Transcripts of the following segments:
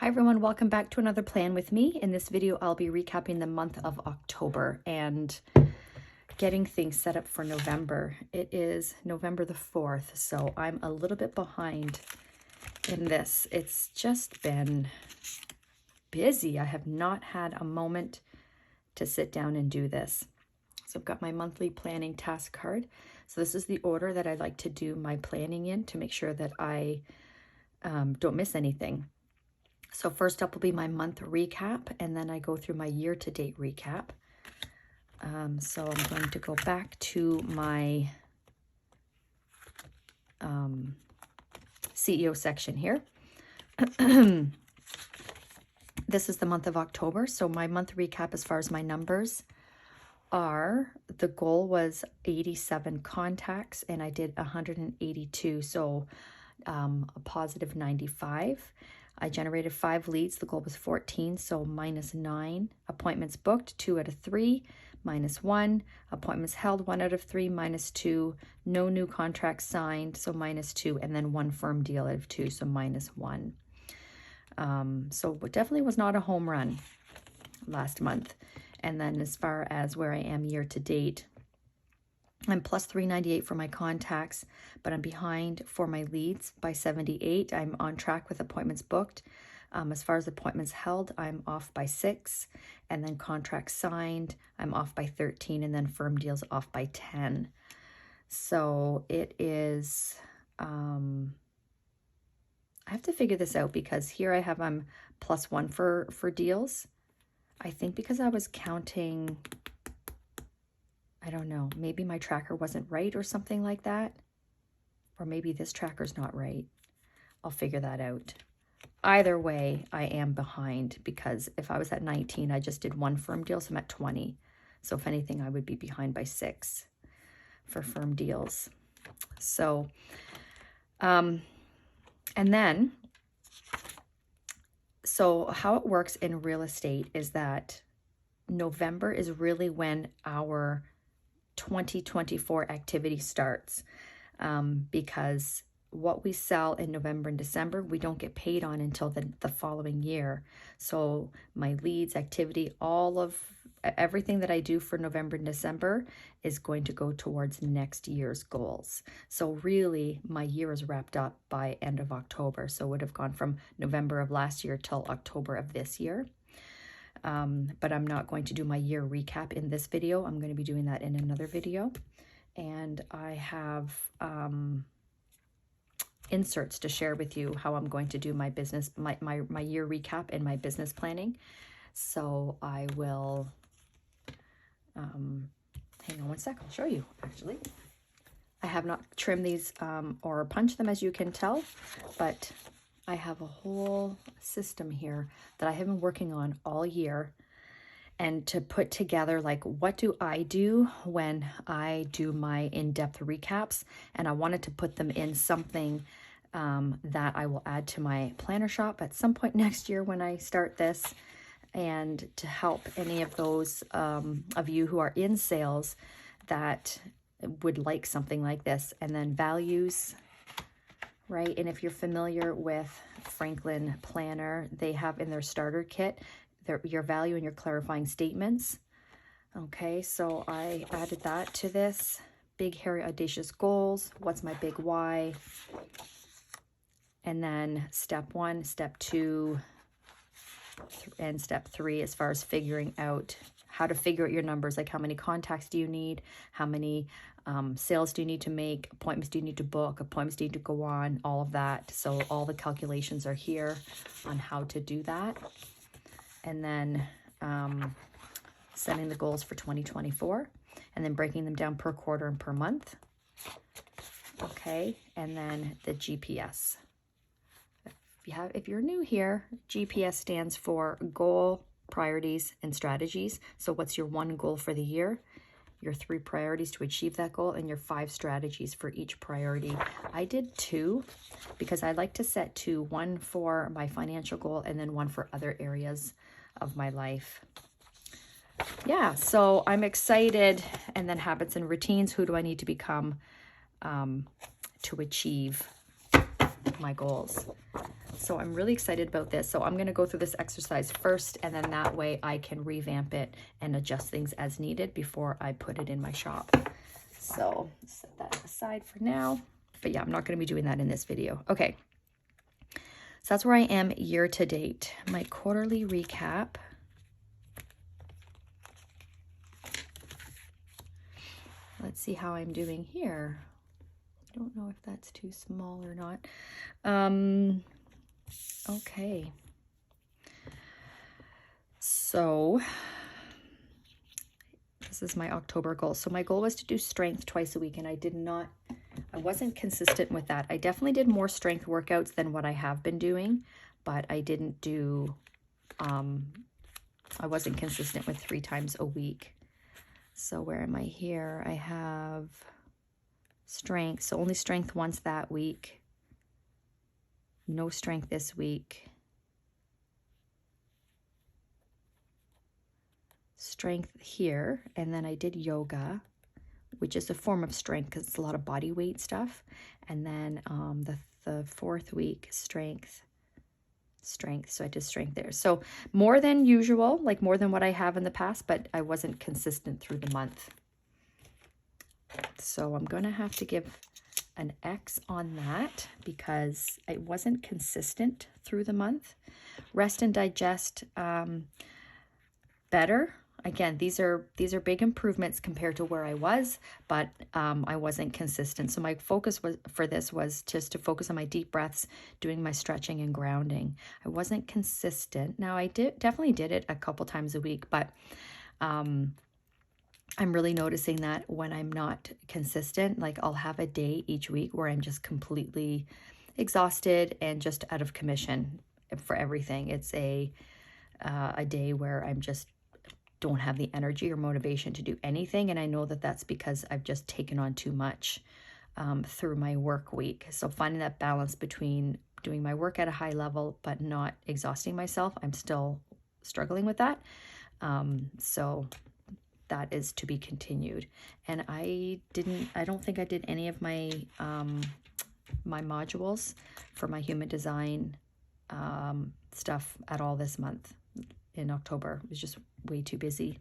Hi everyone, welcome back to another plan with me. In this video, I'll be recapping the month of October and getting things set up for November. It is November the 4th, so I'm a little bit behind in this. It's just been busy. I have not had a moment to sit down and do this. So I've got my monthly planning task card. So this is the order that I like to do my planning in to make sure that I don't miss anything. So first up will be my month recap, and then I go through my year-to-date recap. So I'm going to go back to my CEO section here. This is the month of October. So my month recap as far as my numbers are, the goal was 87 contacts and I did 182. So a positive 95. I generated 5 leads. The goal was 14, so -9. Appointments booked, 2 out of 3, -1. Appointments held, 1 out of 3, -2. No new contracts signed, so -2. And then 1 firm deal out of 2, so -1. So it definitely was not a home run last month. And then as far as where I am year to date, I'm plus 398 for my contacts, but I'm behind for my leads by 78. I'm on track with appointments booked. As far as appointments held, I'm off by 6. And then contracts signed, I'm off by 13. And then firm deals off by 10. So it is, I have to figure this out because here I have I'm +1 for deals. I think because I was counting, I don't know, maybe my tracker wasn't right or something like that. Or maybe this tracker's not right. I'll figure that out. Either way, I am behind because if I was at 19, I just did 1 firm deal, so I'm at 20. So if anything, I would be behind by 6 for firm deals. So, and then, so how it works in real estate is that November is really when our 2024 activity starts, because what we sell in November and December, we don't get paid on until the following year. So my leads, activity, all of everything that I do for November and December is going to go towards next year's goals. So really my year is wrapped up by end of October. So it would have gone from November of last year till October of this year. But I'm not going to do my year recap in this video. I'm going to be doing that in another video. And I have inserts to share with you how I'm going to do my business, my year recap and my business planning. So I will, hang on one sec, I'll show you actually. I have not trimmed these or punched them, as you can tell, but I have a whole system here that I have been working on all year, and to put together, like, what do I do when I do my in-depth recaps? And I wanted to put them in something that I will add to my planner shop at some point next year when I start this, and to help any of those of you who are in sales that would like something like this. And then values, right? And if you're familiar with Franklin Planner, they have in their starter kit your value and your clarifying statements. Okay, so I added that to this. Big, hairy, audacious goals. What's my big why? And then step 1, step 2, and step 3 as far as figuring out how to figure out your numbers, like how many contacts do you need, how many sales do you need to make, appointments do you need to book, appointments do you need to go on, all of that. So all the calculations are here on how to do that. And then setting the goals for 2024, and then breaking them down per quarter and per month. Okay, and then the GPS. If you're new here, GPS stands for goal, priorities, and strategies. So what's your 1 goal for the year, your 3 priorities to achieve that goal, and your 5 strategies for each priority. I did 2 because I like to set 2, 1 for my financial goal and then 1 for other areas of my life. Yeah, so I'm excited. And then habits and routines. Who do I need to become to achieve my goals? So I'm really excited about this. So I'm going to go through this exercise first, and then that way I can revamp it and adjust things as needed before I put it in my shop. So set that aside for now. But yeah, I'm not going to be doing that in this video. Okay. So that's where I am year to date. My quarterly recap. Let's see how I'm doing here. I don't know if that's too small or not. Okay. So this is my October goal. So my goal was to do strength twice a week, and I wasn't consistent with that. I definitely did more strength workouts than what I have been doing, but I didn't do, I wasn't consistent with 3 times a week. So where am I here? I have strength. So only strength once that week. No strength this week. Strength here. And then I did yoga, which is a form of strength because it's a lot of body weight stuff. And then the 4th week, strength. So I did strength there. So more than usual, like more than what I have in the past, but I wasn't consistent through the month. So I'm going to have to give an X on that because I wasn't consistent through the month. Rest and digest, better. Again, these are big improvements compared to where I was, but I wasn't consistent. So my focus was just to focus on my deep breaths, doing my stretching and grounding. I wasn't consistent. Now I definitely did it a couple times a week, but I'm really noticing that when I'm not consistent, like I'll have a day each week where I'm just completely exhausted and just out of commission for everything. It's a day where I'm just don't have the energy or motivation to do anything. And I know that that's because I've just taken on too much through my work week. So finding that balance between doing my work at a high level, but not exhausting myself, I'm still struggling with that. So that is to be continued. And I don't think I did any of my, my modules for my human design stuff at all this month. In October. It was just way too busy.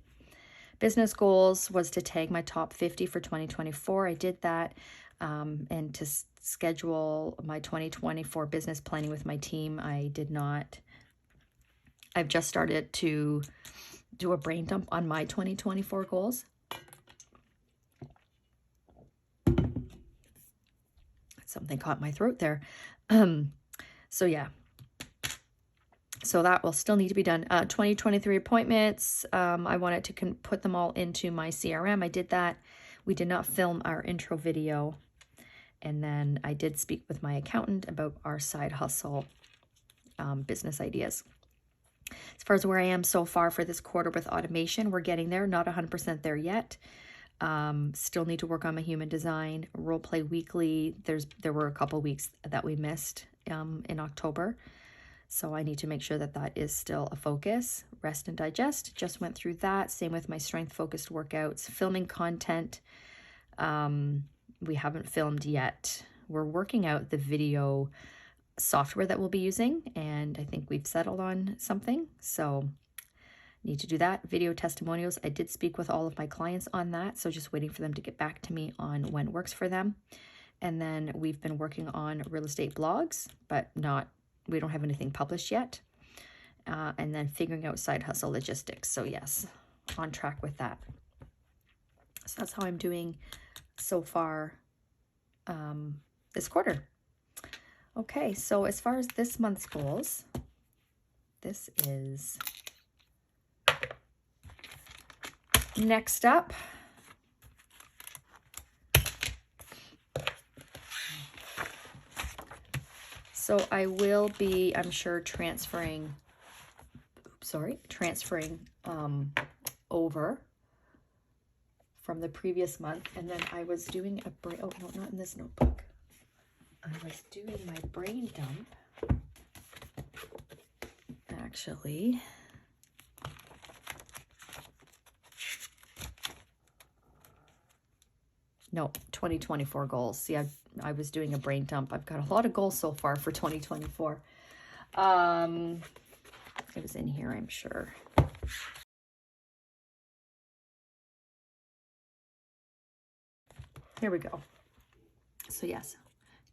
Business goals was to tag my top 50 for 2024. I did that, and to schedule my 2024 business planning with my team. I did not. I've just started to do a brain dump on my 2024 goals. Something caught my throat there. So yeah. So that will still need to be done. 2023 appointments. I wanted to put them all into my CRM. I did that. We did not film our intro video. And then I did speak with my accountant about our side hustle business ideas. As far as where I am so far for this quarter with automation, we're getting there. Not 100% there yet. Still need to work on my human design. Role play weekly. There were a couple weeks that we missed in October. So I need to make sure that that is still a focus. Rest and digest, just went through that. Same with my strength-focused workouts. Filming content, we haven't filmed yet. We're working out the video software that we'll be using, and I think we've settled on something. So need to do that. Video testimonials, I did speak with all of my clients on that, so just waiting for them to get back to me on when it works for them. And then we've been working on real estate blogs, but we don't have anything published yet. And then figuring out side hustle logistics. So yes, on track with that. So that's how I'm doing so far this quarter. Okay, so as far as this month's goals, this is next up. So I will be, I'm sure, transferring over from the previous month. And then I was doing oh, no, not in this notebook. I was doing my brain dump. Actually, no, 2024 goals. See, I was doing a brain dump. I've got a lot of goals so far for 2024. It was in here, I'm sure. Here we go. So yes,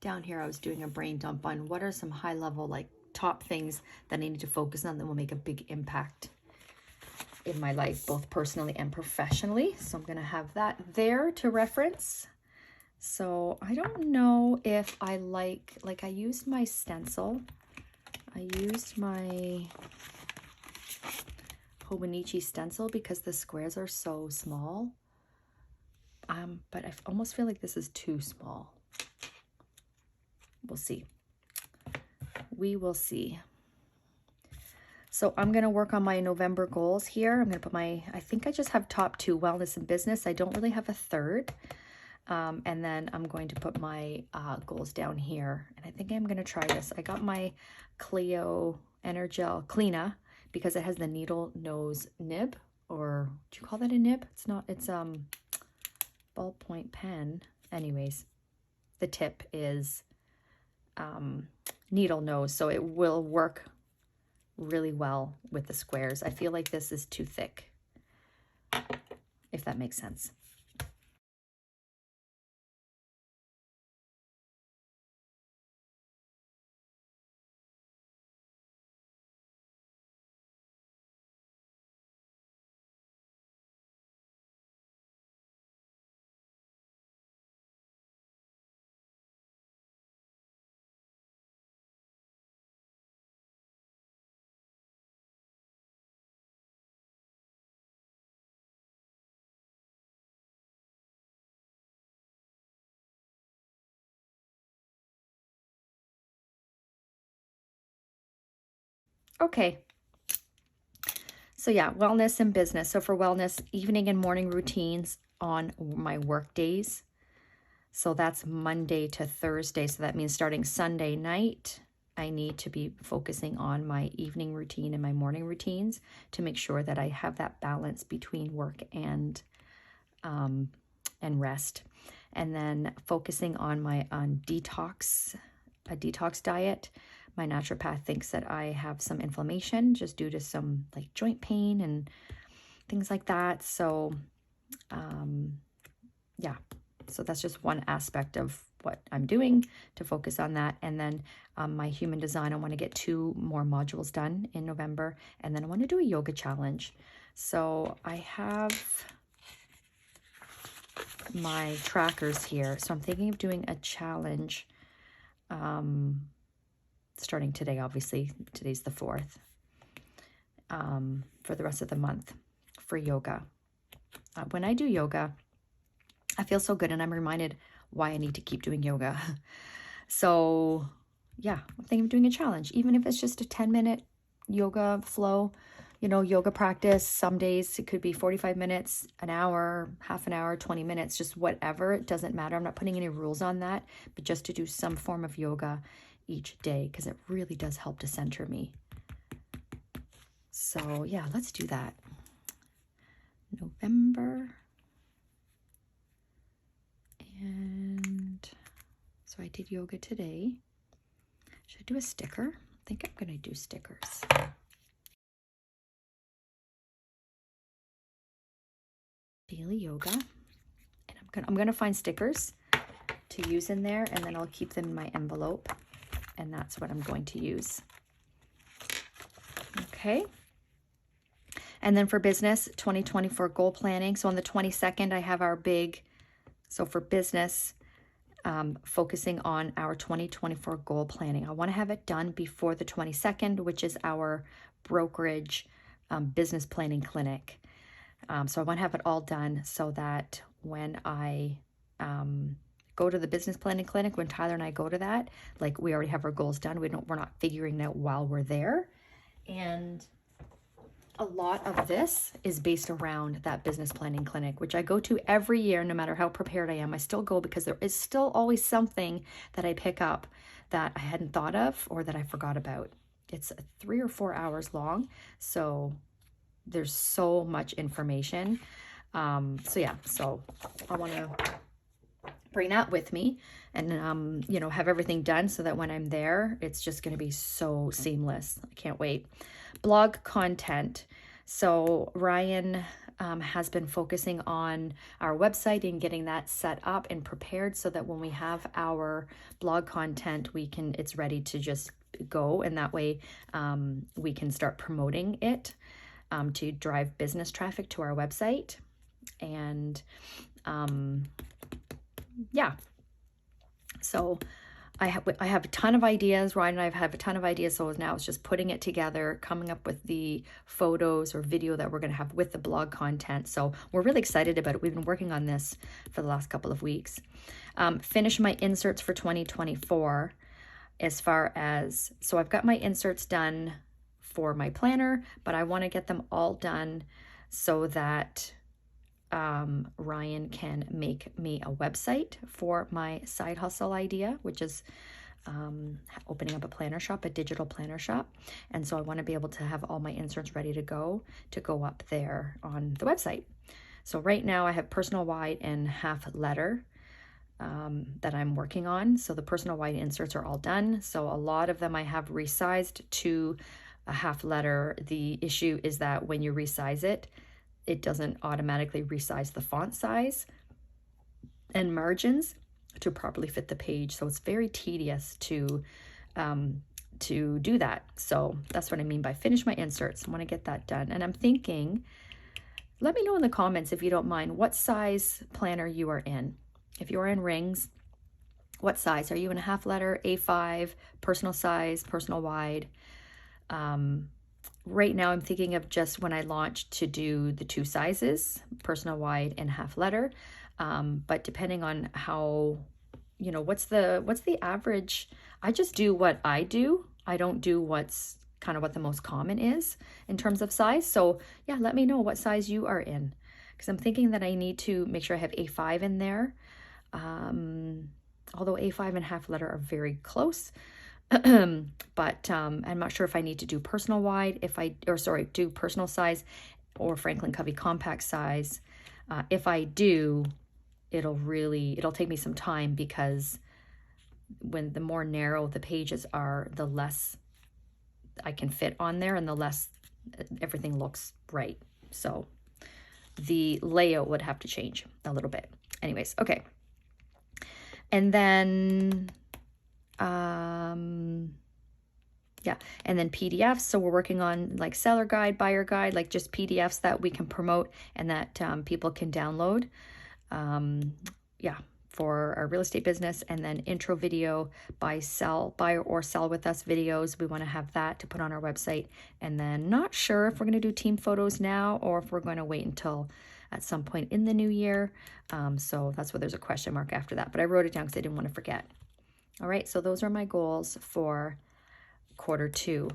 down here I was doing a brain dump on what are some high level, like top things that I need to focus on that will make a big impact in my life, both personally and professionally. So I'm going to have that there to reference. So I don't know if I like I used my stencil. I used my Hobonichi stencil because the squares are so small. But I almost feel like this is too small. We'll see. We will see. So I'm going to work on my November goals here. I'm going to put I think I just have top 2, wellness and business. I don't really have a third. And then I'm going to put my goals down here. And I think I'm going to try this. I got my Clio Energel Cleana because it has the needle nose nib, or do you call that a nib? It's not, it's ballpoint pen. Anyways, the tip is needle nose, so it will work really well with the squares. I feel like this is too thick, if that makes sense. Okay. So yeah, wellness and business. So for wellness, evening and morning routines on my work days. So that's Monday to Thursday. So that means starting Sunday night, I need to be focusing on my evening routine and my morning routines to make sure that I have that balance between work and rest. And then focusing on my a detox diet. My naturopath thinks that I have some inflammation just due to some like joint pain and things like that. So yeah, so that's just one aspect of what I'm doing to focus on that. And then my human design, I want to get 2 more modules done in November. And then I want to do a yoga challenge. So I have my trackers here. So I'm thinking of doing a challenge starting today, obviously. Today's the 4th, for the rest of the month for yoga. When I do yoga, I feel so good, and I'm reminded why I need to keep doing yoga. So yeah, I'm thinking of doing a challenge, even if it's just a 10-minute yoga flow, yoga practice. Some days it could be 45 minutes, an hour, half an hour, 20 minutes, just whatever. It doesn't matter. I'm not putting any rules on that, but just to do some form of yoga each day, because it really does help to center me. So yeah, let's do that. November. And so I did yoga today. Should I do a sticker? I think I'm going to do stickers. Daily yoga. And I'm going to find stickers to use in there, and then I'll keep them in my envelope. And that's what I'm going to use. Okay. And then for business, 2024 goal planning. So on the 22nd, I have our big, so for business, focusing on our 2024 goal planning. I want to have it done before the 22nd, which is our brokerage business planning clinic. So I want to have it all done so that when I go to the business planning clinic, when Tyler and I go to that, like we already have our goals done. We're not figuring it out while we're there. And a lot of this is based around that business planning clinic, which I go to every year, no matter how prepared I am. I still go because there is still always something that I pick up that I hadn't thought of or that I forgot about. It's 3 or 4 hours long, so there's so much information. So yeah, so I want to bring that with me and, you know, have everything done so that when I'm there, it's just going to be so seamless. I can't wait. Blog content. So Ryan has been focusing on our website and getting that set up and prepared so that when we have our blog content, it's ready to just go. And that way we can start promoting it to drive business traffic to our website. And yeah, so I have a ton of ideas. Ryan and I have a ton of ideas. So now it's just putting it together, coming up with the photos or video that we're going to have with the blog content. So we're really excited about it. We've been working on this for the last couple of weeks. Finish my inserts for 2024 as far as, so I've got my inserts done for my planner, but I want to get them all done so that Ryan can make me a website for my side hustle idea, which is opening up a planner shop, a digital planner shop. And so I want to be able to have all my inserts ready to go up there on the website. So right now I have personal wide and half letter that I'm working on. So the personal wide inserts are all done. So a lot of them I have resized to a half letter. The issue is that when you resize it, it doesn't automatically resize the font size and margins to properly fit the page. So it's very tedious to do that. So that's what I mean by finish my inserts. I want to get that done. And I'm thinking, let me know in the comments if you don't mind what size planner you are in. If you're in rings, what size? Are you in a half letter, A5, personal size, personal wide? Right now I'm thinking of just when I launched to do the 2 sizes, personal wide and half letter. But depending on how, you know, what's the average, I just do what I do. I don't do what's kind of what the most common is in terms of size. So yeah, let me know what size you are in, because I'm thinking that I need to make sure I have A5 in there. Although A5 and half letter are very close. But I'm not sure if I need to do personal wide, do personal size or Franklin Covey compact size. If I do, it'll take me some time, because when the more narrow the pages are, the less I can fit on there and the less everything looks right. So the layout would have to change a little bit. Anyways, okay. And then yeah, and then PDFs. So we're working on like seller guide, buyer guide, like just PDFs that we can promote and that people can download. Yeah, for our real estate business. And then intro video, buy or sell with us videos. We want to have that to put on our website. And then not sure if we're going to do team photos now or if we're going to wait until at some point in the new year. So that's why there's a question mark after that. But I wrote it down because I didn't want to forget. All right, so those are my goals for Q2.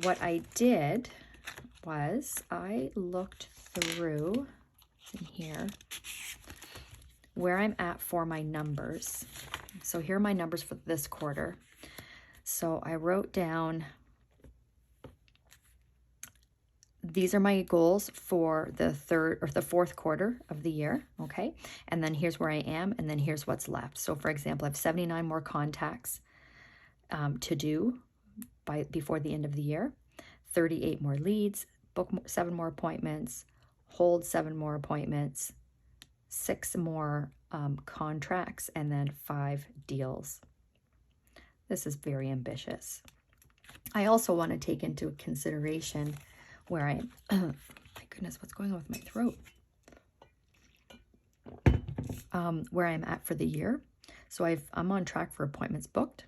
What I did was I looked through in here where I'm at for my numbers. So here are my numbers for this quarter. So I wrote down, these are my goals for the fourth quarter of the year, okay? And then here's where I am, and then here's what's left. So for example, I have 79 more contacts to do before the end of the year, 38 more leads, book 7 more appointments, hold 7 more appointments, 6 more contracts, and then 5 deals. This is very ambitious. I also want to take into consideration where I am. My goodness, what's going on with my throat? Where I'm at for the year. So I'm on track for appointments booked.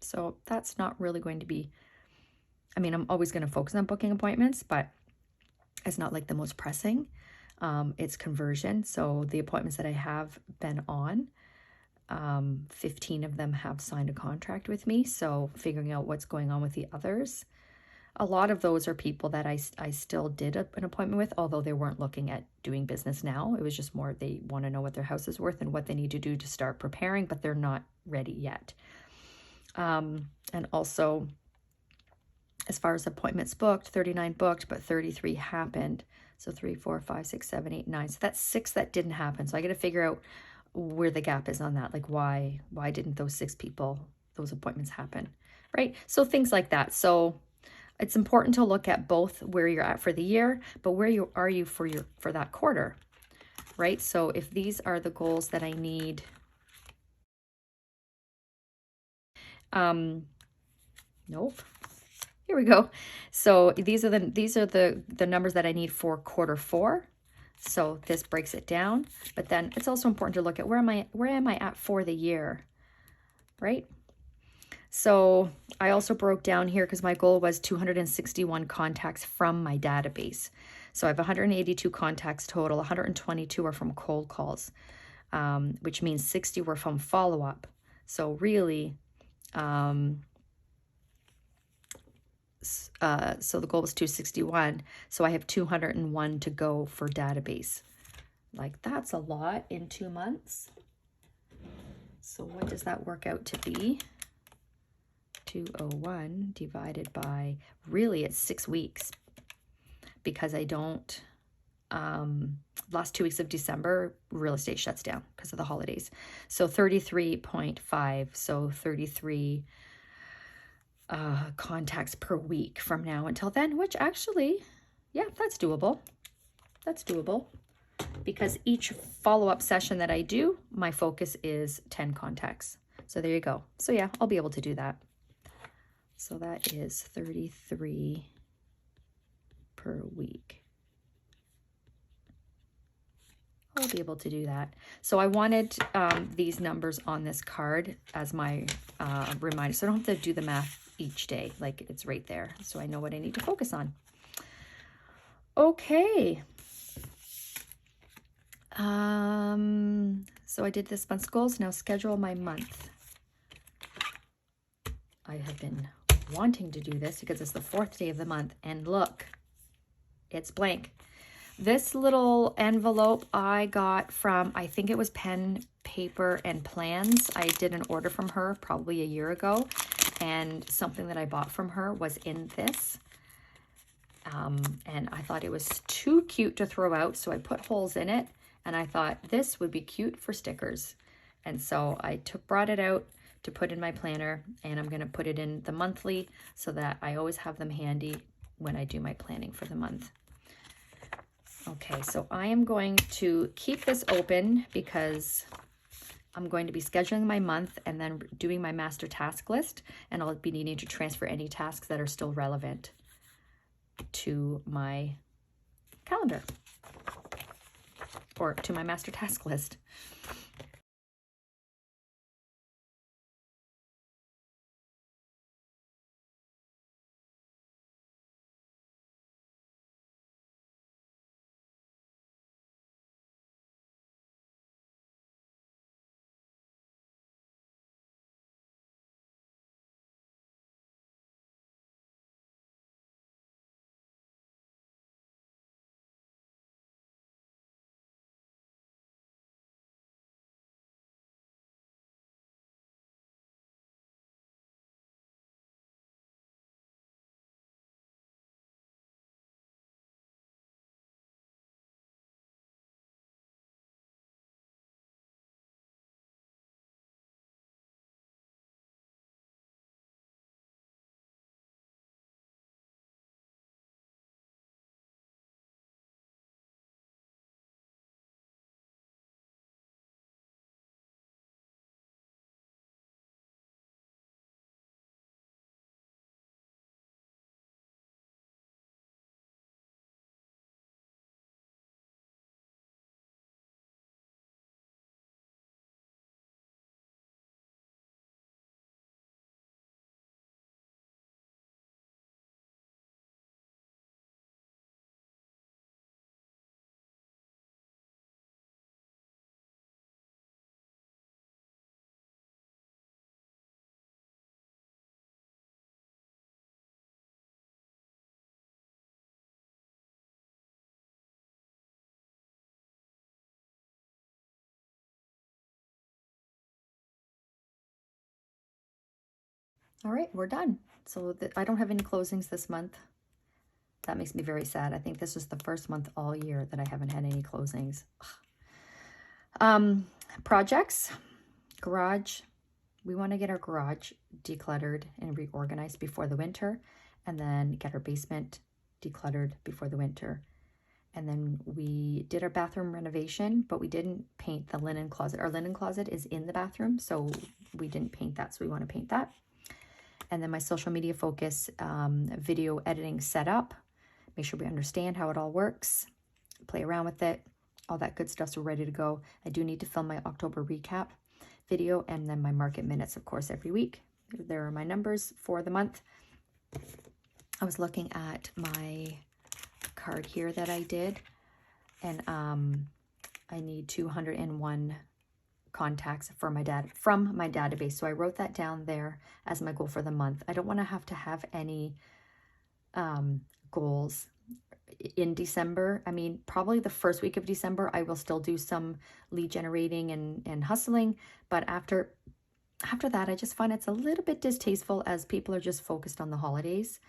So that's not really going to be, I mean, I'm always going to focus on booking appointments, but it's not like the most pressing. It's conversion. So the appointments that I have been on, 15 of them have signed a contract with me. So figuring out what's going on with the others. A lot of those are people that I still did an appointment with, although they weren't looking at doing business now. It was just more they want to know what their house is worth and what they need to do to start preparing, but they're not ready yet. And also, as far as appointments booked, 39 booked, but 33 happened. So 3, 4, 5, 6, 7, 8, 9. So that's 6 that didn't happen. So I got to figure out where the gap is on that. Like why didn't those 6 people, those appointments happen, right? So things like that. So it's important to look at both where you're at for the year, but where are you for that quarter, right? So if these are the goals that I need, nope. Here we go. So these are the numbers that I need for quarter 4. So this breaks it down, but then it's also important to look at where am I at for the year, right? So I also broke down here because my goal was 261 contacts from my database. So I have 182 contacts total, 122 are from cold calls, which means 60 were from follow-up. So really, so the goal was 261. So I have 201 to go for database. Like that's a lot in 2 months. So what does that work out to be? 201 divided by, really it's 6 weeks, because I don't, last 2 weeks of December, real estate shuts down because of the holidays. So 33.5, so 33 contacts per week from now until then, which actually, yeah, that's doable. That's doable because each follow-up session that I do, my focus is 10 contacts. So there you go. So yeah, I'll be able to do that. So that is 33 per week. I'll be able to do that. So I wanted these numbers on this card as my reminder. So I don't have to do the math each day. Like it's right there. So I know what I need to focus on. Okay. So I did this month's goals. Now schedule my month. I have been wanting to do this because it's the 4th day of the month. And look, it's blank. This little envelope I got from, I think it was Pen, Paper, and Plans. I did an order from her probably a year ago, and something that I bought from her was in this. And I thought it was too cute to throw out, so I put holes in it, and I thought this would be cute for stickers. And so I brought it out to put in my planner, and I'm going to put it in the monthly so that I always have them handy when I do my planning for the month. Okay, so I am going to keep this open because I'm going to be scheduling my month and then doing my master task list, and I'll be needing to transfer any tasks that are still relevant to my calendar or to my master task list. All right, we're done. So I don't have any closings this month. That makes me very sad. I think this is the first month all year that I haven't had any closings. Projects, garage. We want to get our garage decluttered and reorganized before the winter, and then get our basement decluttered before the winter. And then we did our bathroom renovation, but we didn't paint the linen closet. Our linen closet is in the bathroom, so we didn't paint that, so we want to paint that. And then my social media focus, video editing setup. Make sure we understand how it all works, play around with it, all that good stuff, so we're ready to go. I do need to film my October recap video, and then my market minutes, of course, every week. There are my numbers for the month. I was looking at my card here that I did, and I need 201 contacts for my dad from my database. So I wrote that down there as my goal for the month. I don't want to have any goals in December. I mean, probably the first week of December, I will still do some lead generating and hustling. But after that, I just find it's a little bit distasteful as people are just focused on the holidays.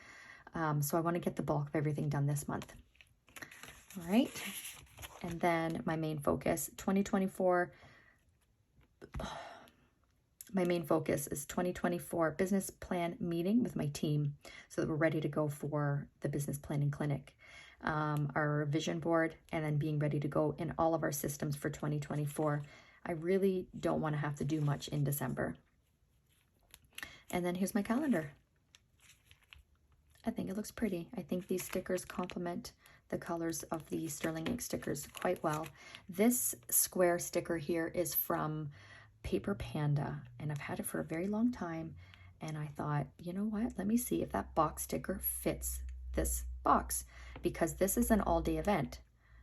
So I want to get the bulk of everything done this month. All right. And then my main focus, 2024. My main focus is 2024 business plan meeting with my team so that we're ready to go for the business planning clinic, our vision board, and then being ready to go in all of our systems for 2024. I really don't want to have to do much in December. And then here's my calendar. I think it looks pretty. I think these stickers complement the colors of the sterling ink stickers quite well. This square sticker here is from Paper Panda, and I've had it for a very long time, and I thought, you know what, let me see if that box sticker fits this box, because this is an all-day event,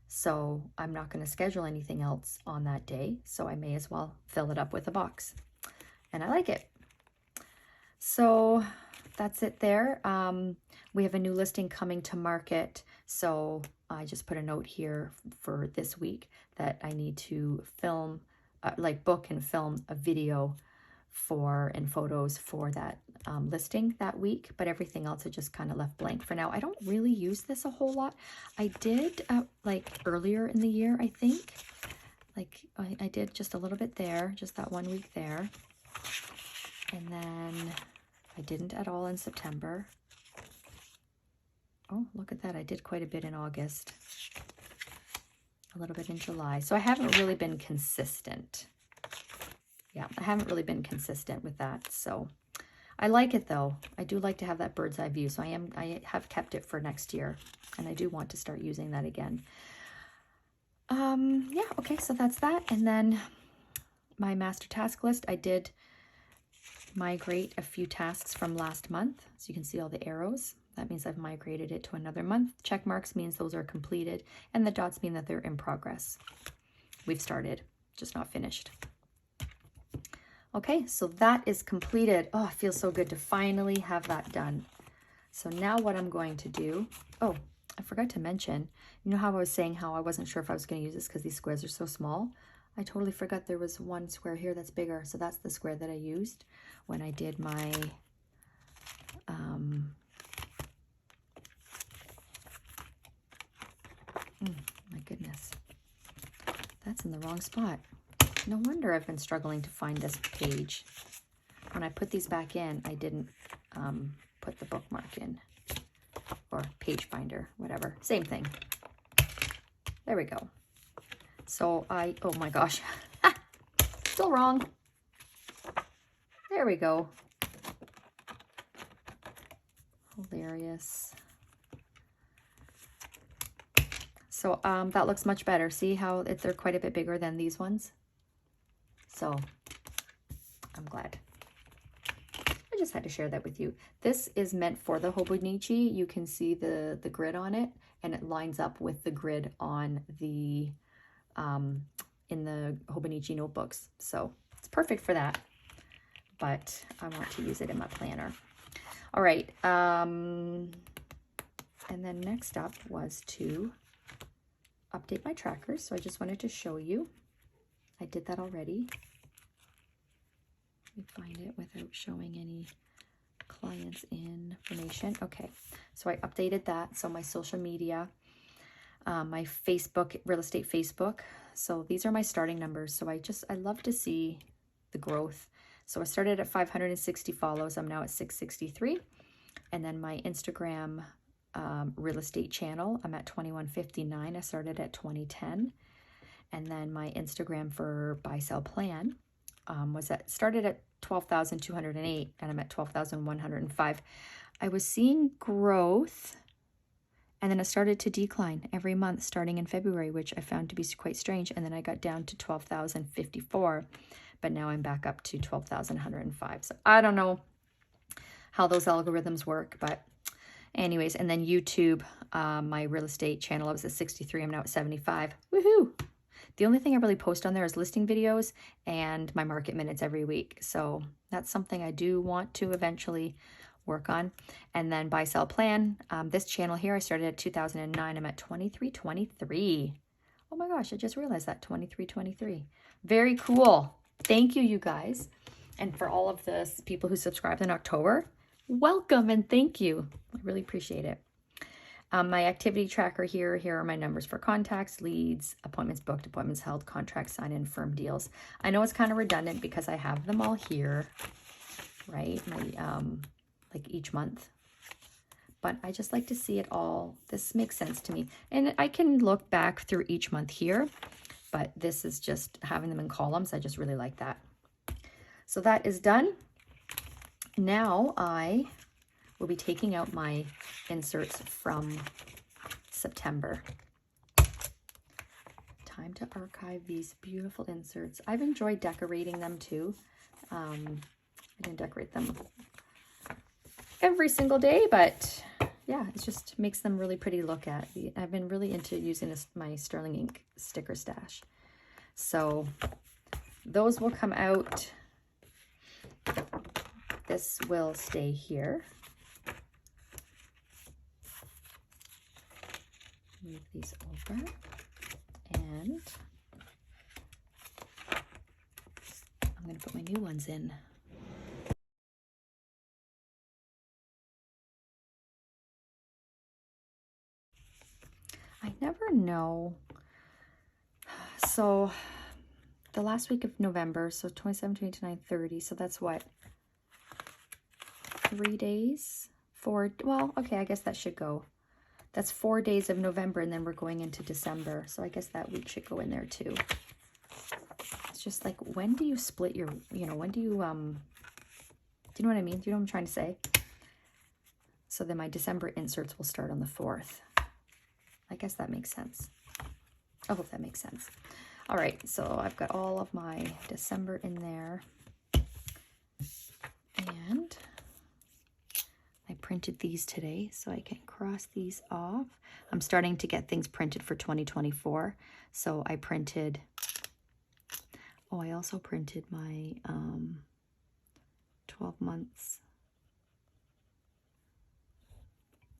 so I'm not going to schedule anything else on that day, so I may as well fill it up with a box, and I like it. So that's it there. We have a new listing coming to market, so I just put a note here for this week that I need to film, book and film a video and photos for that listing that week, but everything else I just kind of left blank for now. I don't really use this a whole lot. I did earlier in the year, I think. I did just a little bit there, just that 1 week there. And then I didn't at all in September. Oh, look at that. I did quite a bit in August. A little bit in July. So I haven't really been consistent. Yeah, I haven't really been consistent with that. So I like it though. I do like to have that bird's eye view. So I have kept it for next year, and I do want to start using that again. Yeah, okay, so that's that. And then my master task list, I did migrate a few tasks from last month. So you can see all the arrows. That means I've migrated it to another month. Check marks means those are completed, and the dots mean that they're in progress. We've started, just not finished. Okay, so that is completed. Oh, it feels so good to finally have that done. So now what I'm going to do, oh, I forgot to mention, you know how I was saying how I wasn't sure if I was going to use this because these squares are so small? I totally forgot there was one square here that's bigger. So that's the square that I used when I did my my goodness, that's in the wrong spot. No wonder I've been struggling to find this page. When I put these back in, I didn't put the bookmark in, or page finder, whatever, same thing. There we go. So oh my gosh, still wrong. There we go. Hilarious. So that looks much better. See how they're quite a bit bigger than these ones? So I'm glad. I just had to share that with you. This is meant for the Hobonichi. You can see the grid on it, and it lines up with the grid on the in the Hobonichi notebooks. So it's perfect for that. But I want to use it in my planner. All right. And then next up was to update my trackers. So I just wanted to show you. I did that already. Let me find it without showing any clients information. Okay, so I updated that. So my social media, my Facebook, real estate Facebook. So these are my starting numbers. So I love to see the growth. So I started at 560 follows. I'm now at 663. And then my Instagram real estate channel, I'm at 2159. I started at 2010. And then my Instagram for buy sell plan started at 12,208 and I'm at 12,105. I was seeing growth, and then it started to decline every month starting in February, which I found to be quite strange. And then I got down to 12,054, but now I'm back up to 12,105. So I don't know how those algorithms work, but anyways. And then YouTube, my real estate channel, I was at 63. I'm now at 75. Woohoo! The only thing I really post on there is listing videos and my market minutes every week. So that's something I do want to eventually work on. And then buy sell plan. This channel here, I started at 2009. I'm at 2323. Oh my gosh, I just realized that, 2323. Very cool. Thank you, you guys. And for all of the people who subscribed in October, welcome and thank you. I really appreciate it. My activity tracker here are my numbers for contacts, leads, appointments booked, appointments held, contracts signed, and firm deals. I know it's kind of redundant because I have them all here, right? Like each month. But I just like to see it all. This makes sense to me. And I can look back through each month here, but this is just having them in columns. I just really like that. So that is done. Now I will be taking out my inserts from September. Time to archive these beautiful inserts. I've enjoyed decorating them too. I didn't decorate them every single day, but yeah, it just makes them really pretty to look at. I've been really into using my Sterling ink sticker stash. So those will come out. This will stay here. Move these over, and I'm going to put my new ones in. I never know. So the last week of November, so 27, 29, 30, so that's what? 3 days? 4, well, okay, I guess that should go. That's 4 days of November, and then we're going into December. So I guess that week should go in there too. It's just like, when do you split your, when do you, do you know what I mean? Do you know what I'm trying to say? So then my December inserts will start on the 4th. I guess that makes sense. I hope that makes sense. All right, so I've got all of my December in there. And I printed these today, so I can cross these off. I'm starting to get things printed for 2024. So I printed, I also printed my 12 months.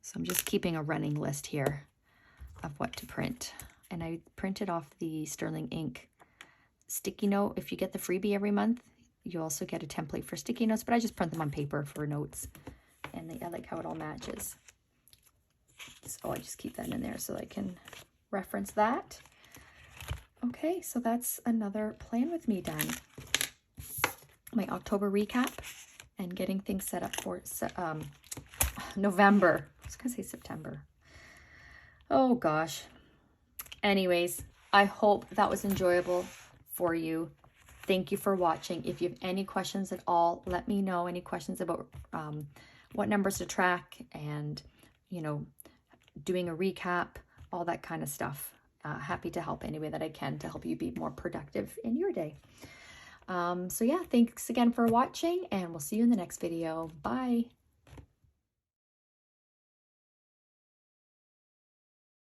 So I'm just keeping a running list here of what to print. And I printed off the Sterling ink sticky note. If you get the freebie every month, you also get a template for sticky notes, but I just print them on paper for notes. And I like how it all matches. So I just keep that in there so I can reference that. Okay, so that's another plan with me done. My October recap and getting things set up for November. I was gonna say September. Oh gosh. Anyways, I hope that was enjoyable for you. Thank you for watching. If you have any questions at all, let me know. Any questions about what numbers to track and, doing a recap, all that kind of stuff. Happy to help any way that I can to help you be more productive in your day. So yeah, thanks again for watching, and we'll see you in the next video. Bye.